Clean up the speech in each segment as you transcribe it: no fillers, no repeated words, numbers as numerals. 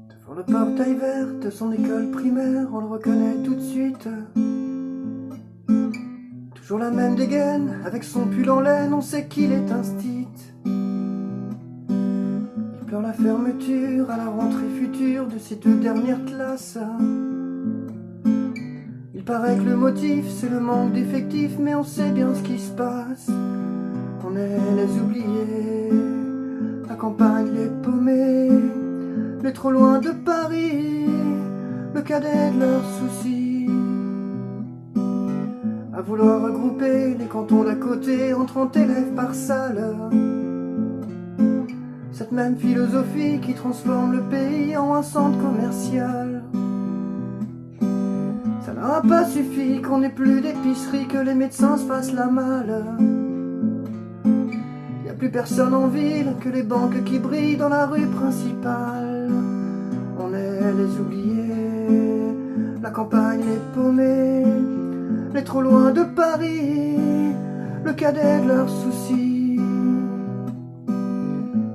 Devant le portail vert de son école primaire, on le reconnaît tout de suite. Toujours la même dégaine, avec son pull en laine, on sait qu'il est instit. Il pleure la fermeture à la rentrée future de ses 2 dernières classes. Il paraît que le motif c'est le manque d'effectifs, mais on sait bien ce qui se passe. On est les oubliés, la campagne les paumés, les trop loin de Paris, le cadet de leurs soucis. À vouloir regrouper les cantons d'à côté en 30 élèves par salle. Cette même philosophie qui transforme le pays en un centre commercial. Ça n'a pas suffi qu'on n'ait plus d'épicerie, que les médecins se fassent la malle. Y a plus personne en ville, que les banques qui brillent dans la rue principale. On est les oubliés, la campagne les paumés, les trop loin de Paris, le cadet de leurs soucis.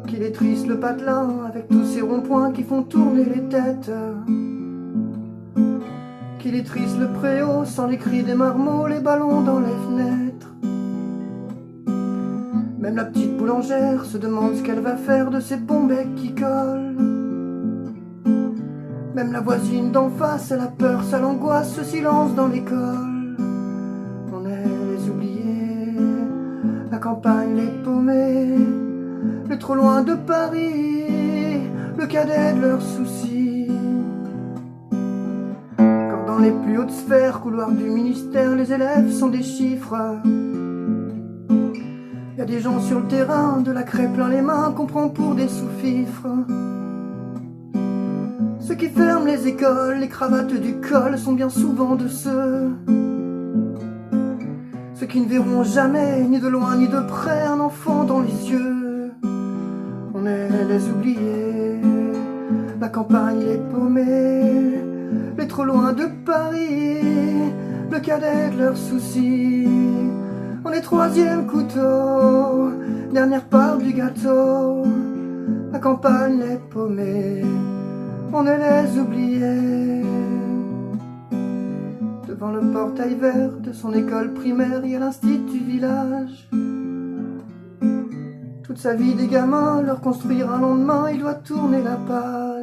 Qu'il est triste le patelin, avec tous ces ronds-points qui font tourner les têtes. Qu'il est triste le préau, sans les cris des marmots, les ballons dans les fenêtres. Même la petite boulangère se demande ce qu'elle va faire de ces bons becs qui collent. Même la voisine d'en face, elle a peur, ça l'angoisse, ce silence dans l'école. On est les oubliés, la campagne les paumés, les trop loin de Paris, le cadet de leurs soucis. Quand dans les plus hautes sphères, couloirs du ministère, les élèves sont des chiffres. Y a des gens sur le terrain, de la craie plein les mains, qu'on prend pour des sous-fifres. Ceux qui ferment les écoles, les cravates du col, sont bien souvent de ceux qui ne verront jamais, ni de loin ni de près, un enfant dans les yeux. On est les oubliés, la campagne les paumés, les trop loin de Paris, le cadet de leurs soucis. On est 3e couteau, dernière part du gâteau, la campagne les paumés, on est les oubliés. Devant le portail vert de son école primaire, il y a l'institut du village. Toute sa vie des gamins, leur construire un lendemain, il doit tourner la page.